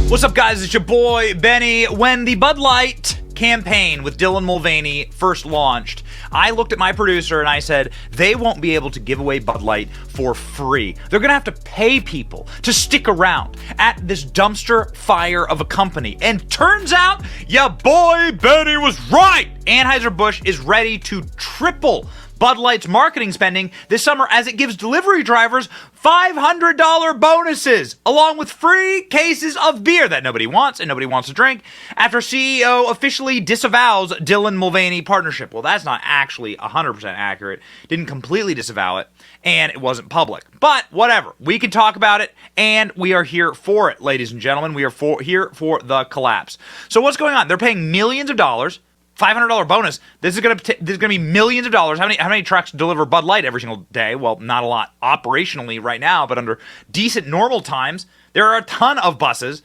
What's up, guys? It's your boy, Benny. When the Bud Light campaign with Dylan Mulvaney first launched, I looked at my producer and I said, they won't be able to give away Bud Light for free. They're going to have to pay people to stick around at this dumpster fire of a company. And turns out, ya boy, Benny was right. Anheuser-Busch is ready to triple Bud Light's marketing spending this summer as it gives delivery drivers $500 bonuses, along with free cases of beer that nobody wants and nobody wants to drink, after CEO officially disavows Dylan Mulvaney partnership. Well, that's not actually 100% accurate. Didn't completely disavow it, and it wasn't public. But whatever. We can talk about it, and we are here for it, ladies and gentlemen. We are here for the collapse. So what's going on? They're paying millions of dollars. $500 bonus. This is gonna be millions of dollars. How many trucks deliver Bud Light every single day? Well, not a lot operationally right now, but under decent normal times, there are a ton of buses,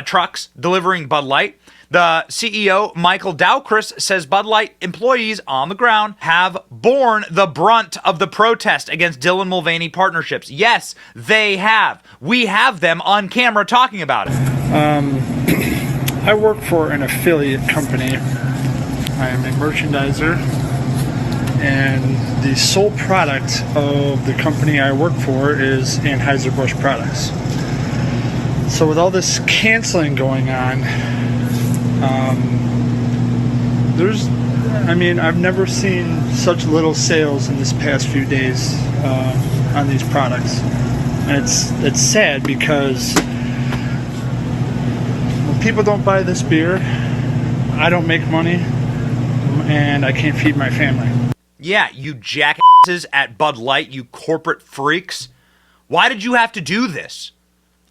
trucks delivering Bud Light. The CEO, Michael Dowcris, says Bud Light employees on the ground have borne the brunt of the protest against Dylan Mulvaney partnerships. Yes, they have. We have them on camera talking about it. I work for an affiliate company. I am a merchandiser, and the sole product of the company I work for is Anheuser-Busch products. So with all this canceling going on, I've never seen such little sales in this past few days on these products. And it's sad because when people don't buy this beer, I don't make money, and I can't feed my family. Yeah, you jackasses at Bud Light, you corporate freaks. Why did you have to do this?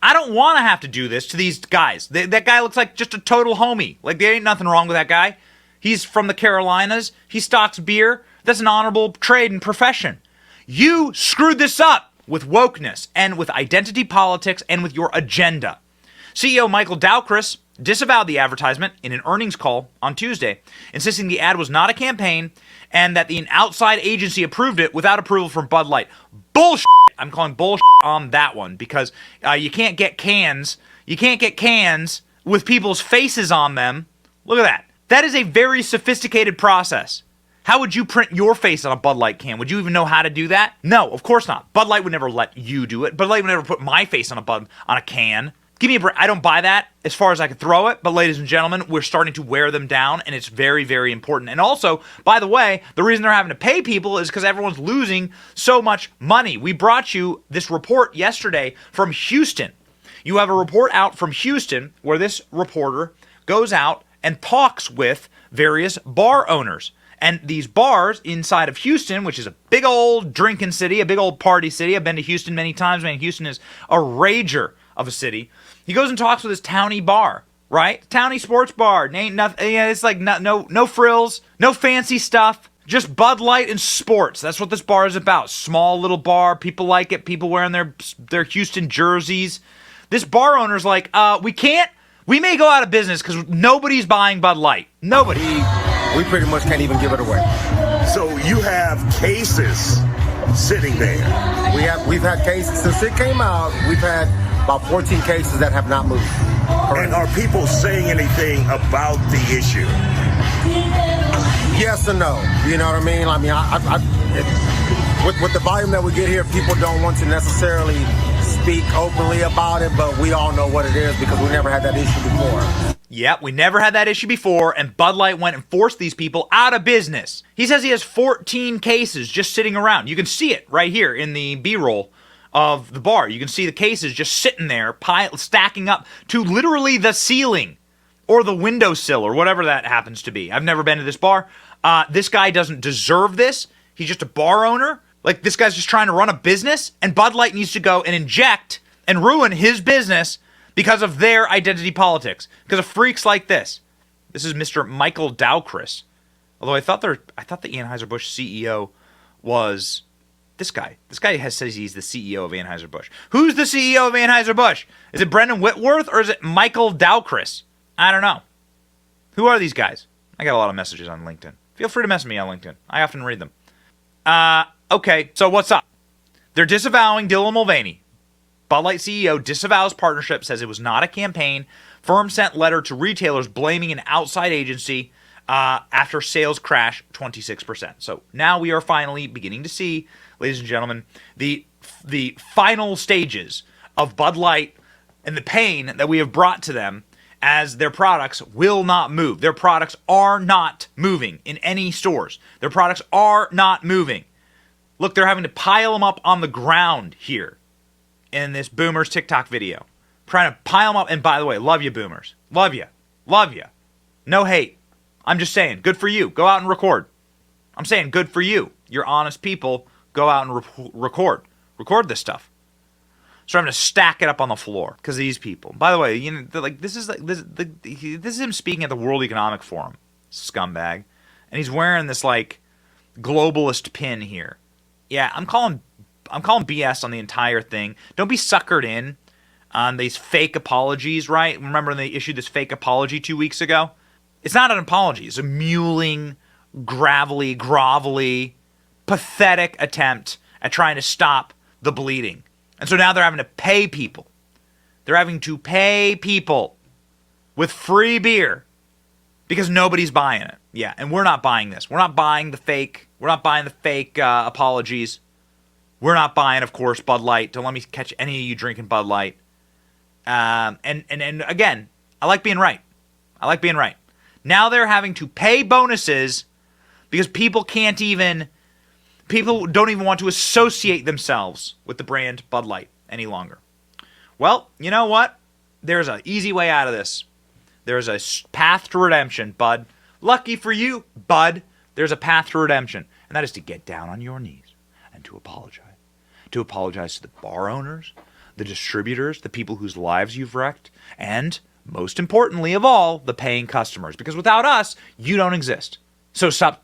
I don't want to have to do this to these guys. That guy looks like just a total homie. Like, there ain't nothing wrong with that guy. He's from the Carolinas. He stocks beer. That's an honorable trade and profession. You screwed this up with wokeness and with identity politics and with your agenda. CEO Michael Dowcris disavowed the advertisement in an earnings call on Tuesday, insisting the ad was not a campaign and that an outside agency approved it without approval from Bud Light. Bullshit! I'm calling bullshit on that one because you can't get cans. You can't get cans with people's faces on them. Look at that. That is a very sophisticated process. How would you print your face on a Bud Light can? Would you even know how to do that? No, of course not. Bud Light would never let you do it. Bud Light would never put my face on a can. Give me a break. I don't buy that as far as I could throw it, but ladies and gentlemen, we're starting to wear them down, and it's very, very important. And also, by the way, the reason they're having to pay people is because everyone's losing so much money. We brought you this report yesterday from Houston. You have a report out from Houston where this reporter goes out and talks with various bar owners. And these bars inside of Houston, which is a big old drinking city, a big old party city. I've been to Houston many times. Man, Houston is a rager of a city. He goes and talks with his townie bar, right? Townie sports bar. Ain't nothing. Yeah, it's like no frills, no fancy stuff. Just Bud Light and sports. That's what this bar is about. Small little bar. People like it. People wearing their Houston jerseys. This bar owner's like, we may go out of business because nobody's buying Bud Light. Nobody. We pretty much can't even give it away. So you have cases sitting there. We've had cases since it came out. We've had about 14 cases that have not moved. And are people saying anything about the issue? Yes and no. You know what I mean? With the volume that we get here, people don't want to necessarily speak openly about it, but we all know what it is because we never had that issue before. Yep, we never had that issue before, and Bud Light went and forced these people out of business. He says he has 14 cases just sitting around. You can see it right here in the B-roll of the bar. You can see the cases just sitting there, stacking up to literally the ceiling or the windowsill or whatever that happens to be. I've never been to this bar. This guy doesn't deserve this. He's just a bar owner. Like, this guy's just trying to run a business, and Bud Light needs to go and inject and ruin his business because of their identity politics, because of freaks like this. This is Mr. Michael Dowcris. Although I thought the Anheuser-Busch CEO was this guy. This guy says he's the CEO of Anheuser-Busch. Who's the CEO of Anheuser-Busch? Is it Brendan Whitworth or is it Michael Dowcris? I don't know. Who are these guys? I got a lot of messages on LinkedIn. Feel free to message me on LinkedIn. I often read them. Okay, so what's up? They're disavowing Dylan Mulvaney. Bud Light CEO disavows partnership, says it was not a campaign. Firm sent letter to retailers blaming an outside agency after sales crash 26%. So now we are finally beginning to see, ladies and gentlemen, the final stages of Bud Light and the pain that we have brought to them as their products will not move. Their products are not moving in any stores. Their products are not moving. Look, they're having to pile them up on the ground here in this Boomers TikTok video. Trying to pile them up. And by the way, love you, Boomers. Love you. Love you. No hate. I'm just saying, good for you. Go out and record. I'm saying, good for you. You're honest people. Go out and record. Record this stuff. So I'm going to stack it up on the floor because of these people. By the way, you know, this is him speaking at the World Economic Forum, scumbag, and he's wearing this like globalist pin here. Yeah, I'm calling BS on the entire thing. Don't be suckered in on these fake apologies, right? Remember when they issued this fake apology 2 weeks ago? It's not an apology. It's a mewling, grovelly, pathetic attempt at trying to stop the bleeding. And so now they're having to pay people. They're having to pay people with free beer because nobody's buying it. Yeah, and we're not buying this. We're not buying the fake. We're not buying the fake apologies. We're not buying, of course, Bud Light. Don't let me catch any of you drinking Bud Light. And again, I like being right. I like being right. Now they're having to pay bonuses because people don't even want to associate themselves with the brand Bud Light any longer. Well, you know what? There's an easy way out of this. There's a path to redemption, Bud. Lucky for you, Bud, there's a path to redemption. And that is to get down on your knees and to apologize. To apologize to the bar owners, the distributors, the people whose lives you've wrecked, and most importantly of all, the paying customers. Because without us, you don't exist. So stop.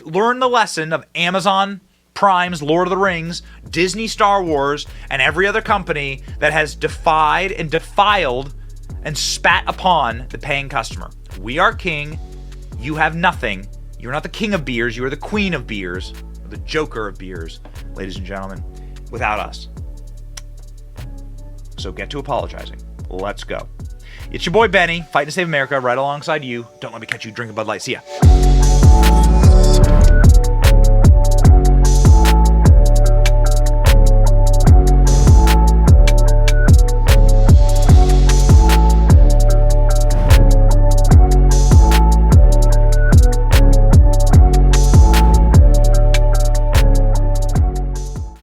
Learn the lesson of Amazon Prime's Lord of the Rings, Disney Star Wars, and every other company that has defied and defiled and spat upon the paying customer. We are king. You have nothing. You're not the king of beers. You are the queen of beers, or the joker of beers, ladies and gentlemen, without us. So get to apologizing. Let's go. It's your boy Benny, fighting to save America right alongside you. Don't let me catch you drinking Bud Light. See ya.